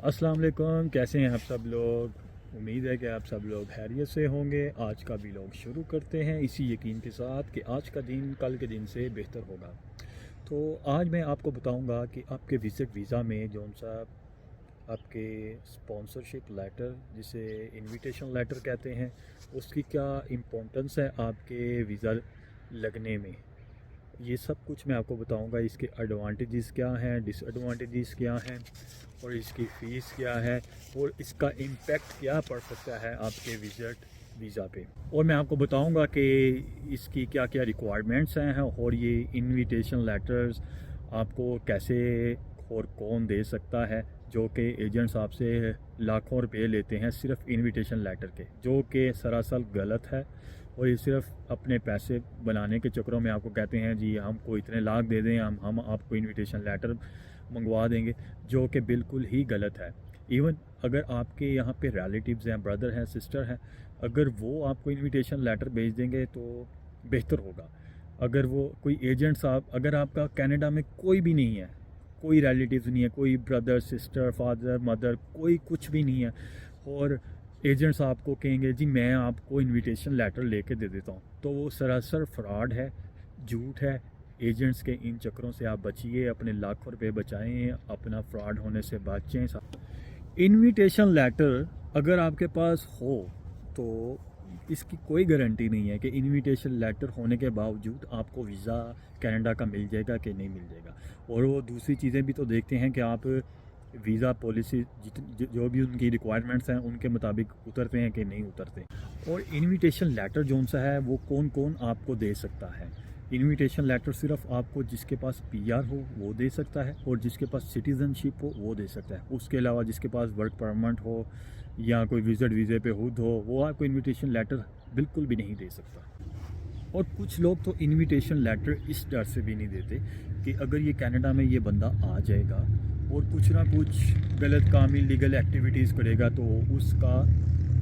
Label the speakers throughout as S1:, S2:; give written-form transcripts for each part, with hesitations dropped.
S1: अस्सलाम वालेकुम, कैसे हैं आप सब लोग। उम्मीद है कि आप सब लोग खैरियत से होंगे। आज का व्लॉग शुरू करते हैं इसी यकीन के साथ कि आज का दिन कल के दिन से बेहतर होगा। तो आज मैं आपको बताऊंगा कि आपके विज़िट वीज़ा में जौन सा आपके स्पॉन्सरशिप लेटर, जिसे इनविटेशन लेटर कहते हैं, उसकी क्या इम्पोर्टेंस है आपके वीज़ा लगने में। ये सब कुछ मैं आपको बताऊंगा। इसके एडवांटेजेस क्या हैं, डिसएडवांटेजेस क्या हैं, और इसकी फ़ीस क्या है, और इसका इम्पेक्ट क्या पड़ सकता है आपके विज़िट वीज़ा पे। और मैं आपको बताऊंगा कि इसकी क्या क्या रिक्वायरमेंट्स हैं, और ये इनविटेशन लेटर्स आपको कैसे और कौन दे सकता है, जो कि एजेंट्स आपसे लाखों रुपए लेते हैं सिर्फ इनविटेशन लेटर के, जो कि सरासर गलत है। और ये सिर्फ अपने पैसे बनाने के चक्करों में आपको कहते हैं जी हमको इतने लाख दे दें, हम आपको इनविटेशन लेटर मंगवा देंगे, जो कि बिल्कुल ही गलत है। इवन अगर आपके यहाँ पे रिलेटिव्स हैं, ब्रदर हैं, सिस्टर हैं, अगर वो आपको इनविटेशन लेटर भेज देंगे तो बेहतर होगा। अगर वो कोई एजेंट साहब, अगर आपका कनाडा में कोई भी नहीं है, कोई रिलेटिव्स नहीं है, कोई ब्रदर सिस्टर फादर मदर, कोई कुछ भी नहीं है, और एजेंट्स आपको कहेंगे जी मैं आपको इनविटेशन लेटर लेके दे देता हूँ, तो वो सरासर फ्रॉड है, झूठ है। एजेंट्स के इन चक्करों से आप बचिए, अपने लाखों रुपए बचाएं, अपना फ्रॉड होने से बचें। इनविटेशन लेटर अगर आपके पास हो तो इसकी कोई गारंटी नहीं है कि इनविटेशन लेटर होने के बावजूद आपको वीज़ा कनाडा का मिल जाएगा कि नहीं मिल जाएगा। और वो दूसरी चीज़ें भी तो देखते हैं कि आप वीज़ा पॉलिसी जो भी उनकी रिक्वायरमेंट्स हैं उनके मुताबिक उतरते हैं कि नहीं उतरते। और इनविटेशन लेटर जौन सा है वो कौन कौन आपको दे सकता है। इनविटेशन लेटर सिर्फ आपको जिसके पास पीआर हो वो दे सकता है, और जिसके पास सिटीज़नशिप हो वो दे सकता है। उसके अलावा जिसके पास वर्क परमिट हो या कोई विज़िट वीज़े पे खुद हो, वो आपको इनविटेशन लेटर बिल्कुल भी नहीं दे सकता। और कुछ लोग तो इनविटेशन लेटर इस डर से भी नहीं देते कि अगर ये कनाडा में ये बंदा आ जाएगा और कुछ ना कुछ गलत काम, इलीगल एक्टिविटीज़ करेगा, तो उसका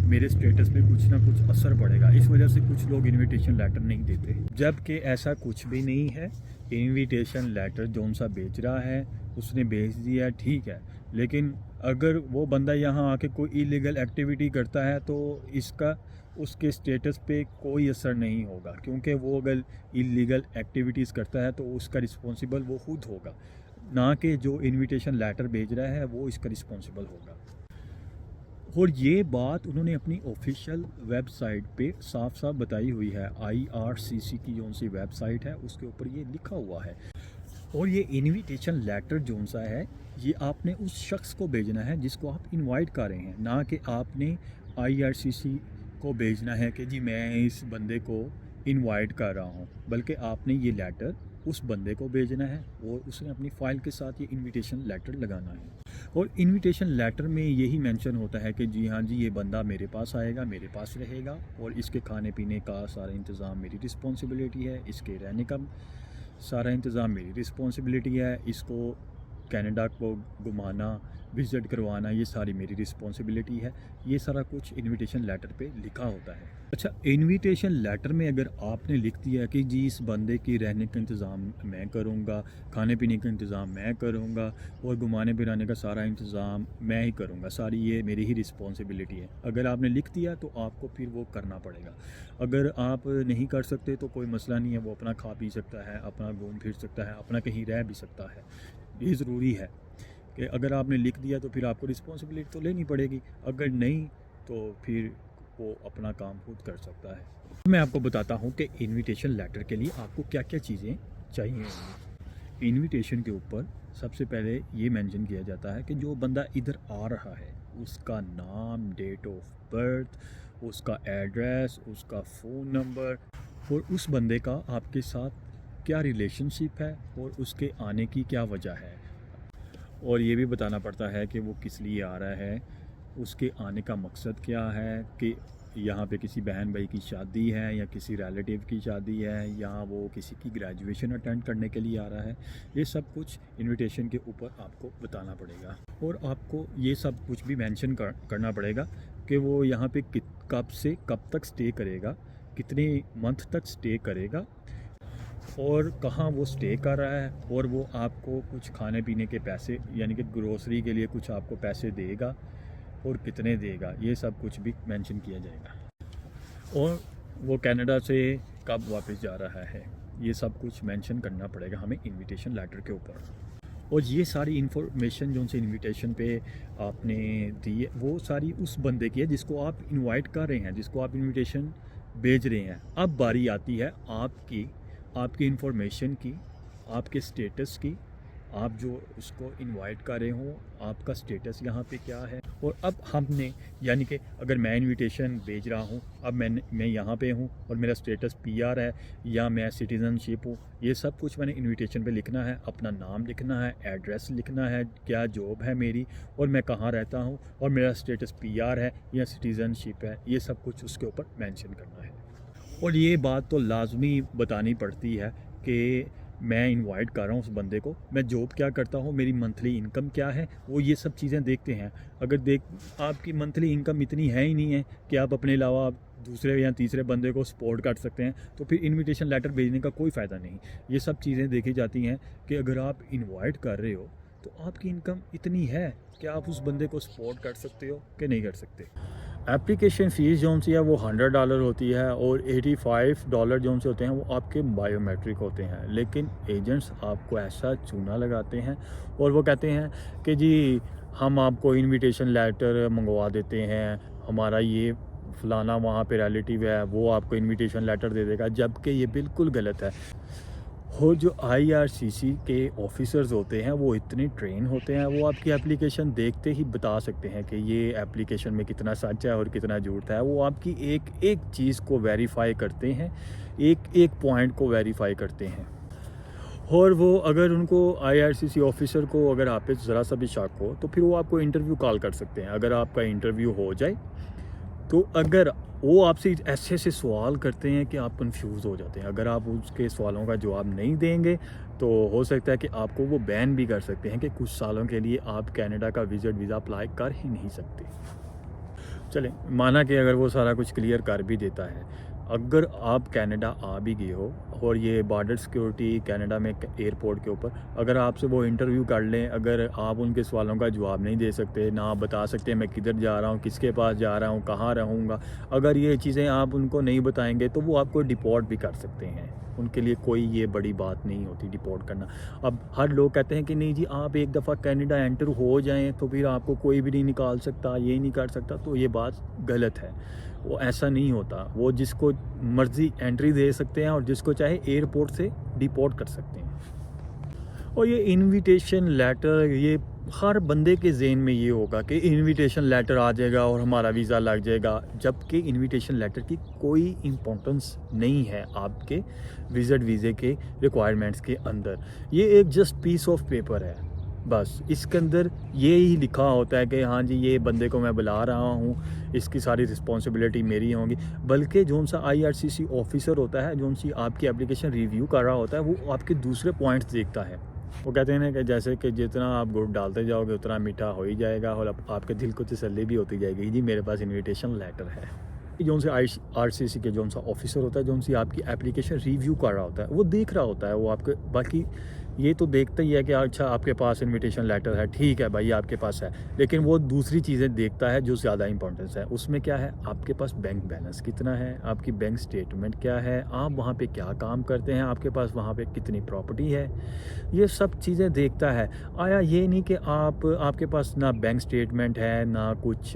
S1: मेरे स्टेटस पे कुछ ना कुछ असर पड़ेगा। इस वजह से कुछ लोग इनविटेशन लेटर नहीं देते, जबकि ऐसा कुछ भी नहीं है। इनविटेशन लेटर जौन सा बेच रहा है उसने भेज दिया, ठीक है, लेकिन अगर वो बंदा यहाँ आके कोई इलीगल एक्टिविटी करता है तो इसका उसके स्टेटस पे कोई असर नहीं होगा, क्योंकि वो अगर इलीगल एक्टिविटीज़ करता है तो उसका रिस्पॉन्सिबल वो खुद होगा, ना कि जो इनविटेशन लेटर भेज रहा है वो इसका रिस्पॉन्सिबल होगा। और ये बात उन्होंने अपनी ऑफिशियल वेबसाइट पे साफ साफ बताई हुई है। IRCC की जो सी वेबसाइट है उसके ऊपर ये लिखा हुआ है। और ये इनविटेशन लेटर जो सा है ये आपने उस शख्स को भेजना है जिसको आप इनवाइट कर रहे हैं, ना कि आपने IRCC को भेजना है कि जी मैं इस बंदे को इनवाइट कर रहा हूँ, बल्कि आपने ये लेटर उस बंदे को भेजना है और उसने अपनी फ़ाइल के साथ ये इनविटेशन लेटर लगाना है। और इनविटेशन लेटर में यही मेंशन होता है कि जी हाँ जी ये बंदा मेरे पास आएगा, मेरे पास रहेगा, और इसके खाने पीने का सारा इंतज़ाम मेरी रिस्पॉन्सिबिलिटी है, इसके रहने का सारा इंतज़ाम मेरी रिस्पॉन्सिबिलिटी है, इसको कनाडा को घुमाना, विज़िट करवाना, ये सारी मेरी रिस्पॉन्सिबिलिटी है। ये सारा कुछ इनविटेशन लेटर पे लिखा होता है। अच्छा, इनविटेशन लेटर में अगर आपने लिख दिया कि जी इस बंदे की रहने का इंतज़ाम मैं करूँगा, खाने पीने का इंतज़ाम मैं करूँगा, और घुमाने फिराने का सारा इंतज़ाम मैं ही करूँगा, सारी ये मेरी ही रिस्पॉन्सिबिलिटी है, अगर आपने लिख दिया तो आपको फिर वो करना पड़ेगा। अगर आप नहीं कर सकते तो कोई मसला नहीं है, वो अपना खा पी सकता है, अपना घूम फिर सकता है, अपना कहीं रह भी सकता है। ये ज़रूरी है कि अगर आपने लिख दिया तो फिर आपको रिस्पॉन्सिबिलिटी तो लेनी पड़ेगी, अगर नहीं तो फिर वो अपना काम खुद कर सकता है। मैं आपको बताता हूँ कि इनविटेशन लेटर के लिए आपको क्या क्या चीज़ें चाहिए होंगी। इनविटेशन के ऊपर सबसे पहले ये मेंशन किया जाता है कि जो बंदा इधर आ रहा है उसका नाम, डेट ऑफ बर्थ, उसका एड्रेस, उसका फ़ोन नंबर, और उस बंदे का आपके साथ क्या रिलेशनशिप है और उसके आने की क्या वजह है। और ये भी बताना पड़ता है कि वो किस लिए आ रहा है, उसके आने का मकसद क्या है, कि यहाँ पे किसी बहन भाई की शादी है या किसी रिलेटिव की शादी है, या वो किसी की ग्रेजुएशन अटेंड करने के लिए आ रहा है। ये सब कुछ इनविटेशन के ऊपर आपको बताना पड़ेगा। और आपको ये सब कुछ भी मेंशन करना पड़ेगा कि वो यहाँ पे कब से कब तक स्टे करेगा, कितने मंथ तक स्टे करेगा, और कहाँ वो स्टे कर रहा है, और वो आपको कुछ खाने पीने के पैसे यानी कि ग्रोसरी के लिए कुछ आपको पैसे देगा और कितने देगा, ये सब कुछ भी मेंशन किया जाएगा। और वो कनाडा से कब वापस जा रहा है, ये सब कुछ मेंशन करना पड़ेगा हमें इनविटेशन लेटर के ऊपर। और ये सारी इन्फॉर्मेशन जो उनसे इनविटेशन पे आपने दी है, वो सारी उस बंदे की है जिसको आप इनवाइट कर रहे हैं, जिसको आप इनविटेशन भेज रहे हैं। अब बारी आती है आपकी इन्फॉर्मेशन की, आपके स्टेटस की, आप जो उसको इनवाइट कर रहे हो आपका स्टेटस यहाँ पे क्या है। और अब हमने यानी कि अगर मैं इनविटेशन भेज रहा हूँ, अब मैं यहाँ पे हूँ और मेरा स्टेटस पीआर है या मैं सिटीज़नशिप हूँ, ये सब कुछ मैंने इनविटेशन पे लिखना है। अपना नाम लिखना है, एड्रेस लिखना है, क्या जॉब है मेरी और मैं कहाँ रहता हूँ और मेरा स्टेटस पीआर है या सिटीज़नशिप है, ये सब कुछ उसके ऊपर मेंशन करना है। और ये बात तो लाजमी बतानी पड़ती है कि मैं इनवाइट कर रहा हूँ उस बंदे को, मैं जॉब क्या करता हूँ, मेरी मंथली इनकम क्या है, वो ये सब चीज़ें देखते हैं। अगर आपकी मंथली इनकम इतनी है ही नहीं है कि आप अपने अलावा आप दूसरे या तीसरे बंदे को सपोर्ट कर सकते हैं, तो फिर इनविटेशन लेटर भेजने का कोई फ़ायदा नहीं। ये सब चीज़ें देखी जाती हैं कि अगर आप इन्वाइट कर रहे हो तो आपकी इनकम इतनी है कि आप उस बंदे को सपोर्ट कर सकते हो कि नहीं कर सकते। एप्लीकेशन फ़ीस जो सी है वो $100 होती है और $85 जो से होते हैं वो आपके बायोमेट्रिक होते हैं। लेकिन एजेंट्स आपको ऐसा चूना लगाते हैं और वो कहते हैं कि जी हम आपको इनविटेशन लेटर मंगवा देते हैं, हमारा ये फ़लाना वहाँ पे रिलेटिव है वो आपको इनविटेशन लेटर दे देगा, जबकि ये बिल्कुल गलत है। और जो IRCC के ऑफिसर्स होते हैं वो इतने ट्रेन होते हैं, वो आपकी एप्लीकेशन देखते ही बता सकते हैं कि ये एप्लीकेशन में कितना सच है और कितना झूठ है। वो आपकी एक एक चीज़ को वेरीफाई करते हैं, एक एक पॉइंट को वेरीफाई करते हैं। और वो अगर उनको IRCC ऑफिसर को अगर आप पे ज़रा सा भी शक हो तो फिर वो आपको इंटरव्यू कॉल कर सकते हैं। अगर आपका इंटरव्यू हो जाए तो अगर वो आपसे ऐसे ऐसे सवाल करते हैं कि आप कंफ्यूज हो जाते हैं। अगर आप उसके सवालों का जवाब नहीं देंगे तो हो सकता है कि आपको वो बैन भी कर सकते हैं कि कुछ सालों के लिए आप कनाडा का विजिट वीज़ा अप्लाई कर ही नहीं सकते। चलें, माना कि अगर वो सारा कुछ क्लियर कर भी देता है, अगर आप कनाडा आ भी गए हो और ये बॉर्डर सिक्योरिटी कनाडा में एयरपोर्ट के ऊपर अगर आपसे वो इंटरव्यू कर लें, अगर आप उनके सवालों का जवाब नहीं दे सकते, ना आप बता सकते मैं किधर जा रहा हूँ, किसके पास जा रहा हूँ, कहाँ रहूँगा, अगर ये चीज़ें आप उनको नहीं बताएंगे तो वो आपको डिपोर्ट भी कर सकते हैं। उनके लिए कोई ये बड़ी बात नहीं होती डिपोर्ट करना। अब हर लोग कहते हैं कि नहीं जी आप एक दफ़ा कनाडा एंटर हो जाएं तो फिर आपको कोई भी नहीं निकाल सकता, ये नहीं कर सकता, तो ये बात गलत है। वो ऐसा नहीं होता, वो जिसको मर्ज़ी एंट्री दे सकते हैं और जिसको चाहे एयरपोर्ट से डिपोर्ट कर सकते हैं। और ये इनविटेशन लेटर, ये हर बंदे के ज़हन में ये होगा कि इनविटेशन लेटर आ जाएगा और हमारा वीज़ा लग जाएगा, जबकि इनविटेशन लेटर की कोई इम्पोर्टेंस नहीं है आपके विज़िट वीज़े के रिक्वायरमेंट्स के अंदर। ये एक जस्ट पीस ऑफ पेपर है, बस इसके अंदर ये ही लिखा होता है कि हाँ जी ये बंदे को मैं बुला रहा हूँ, इसकी सारी रिस्पॉन्सिबिलिटी मेरी होंगी। बल्कि जो सा IRCC ऑफिसर होता है, जो सी आपकी एप्लीकेशन रिव्यू कर रहा होता है, वो आपके दूसरे पॉइंट्स देखता है। वो कहते हैं ना कि जैसे कि जितना आप गुड़ डालते जाओगे उतना मीठा हो ही जाएगा और आपके दिल को तसल्ली भी होती जाएगी, जी मेरे पास इन्विटेशन लेटर है। जो से IRCC के जो सा ऑफिसर होता है, जो सी आपकी एप्लीकेशन रिव्यू कर रहा होता है, वो देख रहा होता है, वो आपके बाकी ये तो देखता ही है कि अच्छा आपके पास इनविटेशन लेटर है, ठीक है भाई आपके पास है, लेकिन वो दूसरी चीज़ें देखता है जो ज़्यादा इंपॉर्टेंस है। उसमें क्या है, आपके पास बैंक बैलेंस कितना है, आपकी बैंक स्टेटमेंट क्या है, आप वहाँ पे क्या काम करते हैं, आपके पास वहाँ पे कितनी प्रॉपर्टी है, ये सब चीज़ें देखता है। आया ये नहीं कि आपके पास ना बैंक स्टेटमेंट है, ना कुछ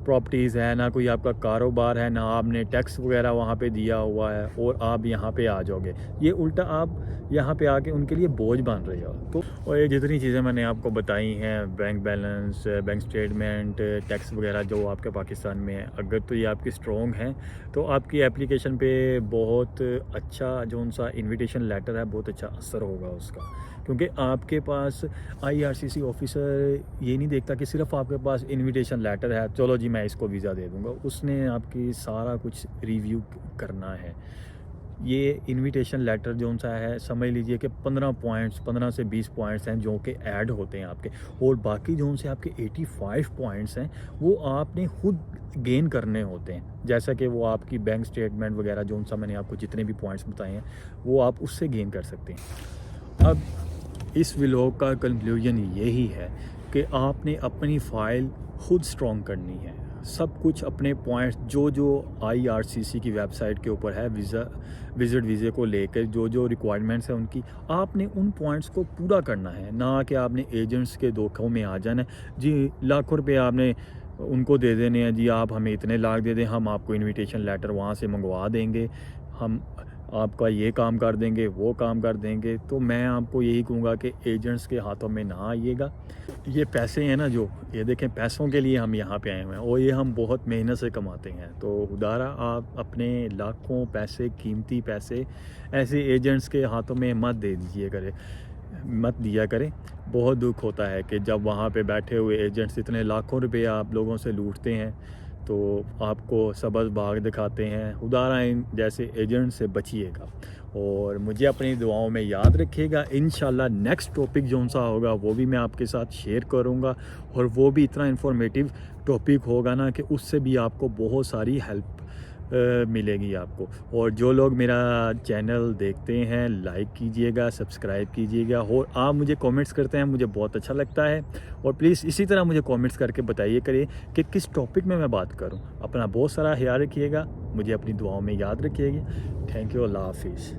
S1: प्रॉपर्टीज़ है, ना कोई आपका कारोबार है, ना आपने टैक्स वगैरह वहाँ पे दिया हुआ है और आप यहाँ पे आ जाओगे। ये उल्टा आप यहाँ पे आके उनके लिए बोझ बन रहे हो। तो और ये जितनी चीज़ें मैंने आपको बताई हैं, bank balance, bank statement, tax वगैरह जो आपके पाकिस्तान में है, अगर तो ये आपकी स्ट्रॉन्ग है तो आपकी एप्लीकेशन पे बहुत अच्छा जो सा इन्विटेशन लेटर है बहुत अच्छा असर होगा उसका। क्योंकि आपके पास IRCC ऑफिसर ये नहीं देखता कि सिर्फ आपके पास इनविटेशन लेटर है, चलो जी मैं इसको वीज़ा दे दूँगा। उसने आपकी सारा कुछ रिव्यू करना है। ये इनविटेशन लेटर जो सा है, समझ लीजिए कि 15 पॉइंट्स, 15 से 20 पॉइंट्स हैं जो कि ऐड होते हैं आपके, और बाकी जो से आपके 85 पॉइंट्स हैं वो आपने खुद गेन करने होते हैं। जैसा कि वो आपकी बैंक स्टेटमेंट वगैरह जो सा मैंने आपको जितने भी पॉइंट्स बताए हैं वो आप उससे गेन कर सकते हैं। अब इस व्लॉग का कंक्लूजन यही है कि आपने अपनी फ़ाइल खुद स्ट्रॉन्ग करनी है। सब कुछ अपने पॉइंट्स जो IRCC की वेबसाइट के ऊपर है, विज़िट वीज़े को लेकर जो रिक्वायरमेंट्स हैं उनकी, आपने उन पॉइंट्स को पूरा करना है, ना कि आपने एजेंट्स के धोखों में आ जाना है। जी लाखों रुपए आपने उनको दे देने हैं, जी आप हमें इतने लाख दे दें, हम आपको इनविटेशन लेटर वहाँ से मंगवा देंगे, हम आपका ये काम कर देंगे, वो काम कर देंगे। तो मैं आपको यही कहूँगा कि एजेंट्स के हाथों में ना आइएगा। ये पैसे हैं ना, जो ये देखें, पैसों के लिए हम यहाँ पे आए हुए हैं और ये हम बहुत मेहनत से कमाते हैं। तो खुदारा आप अपने लाखों पैसे, कीमती पैसे ऐसे एजेंट्स के हाथों में मत दिया करें। बहुत दुख होता है कि जब वहाँ पे बैठे हुए एजेंट्स इतने लाखों रुपए आप लोगों से लूटते हैं तो आपको सबज भाग दिखाते हैं। खुदारा इन जैसे एजेंट से बचिएगा और मुझे अपनी दुआओं में याद रखिएगा। इंशाल्लाह नेक्स्ट टॉपिक जो सा होगा वो भी मैं आपके साथ शेयर करूँगा, और वो भी इतना इन्फॉर्मेटिव टॉपिक होगा ना कि उससे भी आपको बहुत सारी हेल्प मिलेगी आपको। और जो लोग मेरा चैनल देखते हैं, लाइक कीजिएगा, सब्सक्राइब कीजिएगा, और आप मुझे कमेंट्स करते हैं, मुझे बहुत अच्छा लगता है। और प्लीज़ इसी तरह मुझे कमेंट्स करके बताइए करिए कि किस टॉपिक में मैं बात करूं। अपना बहुत सारा ख्याल रखिएगा, मुझे अपनी दुआओं में याद रखिएगा। थैंक यू, अल्लाह हाफिज़।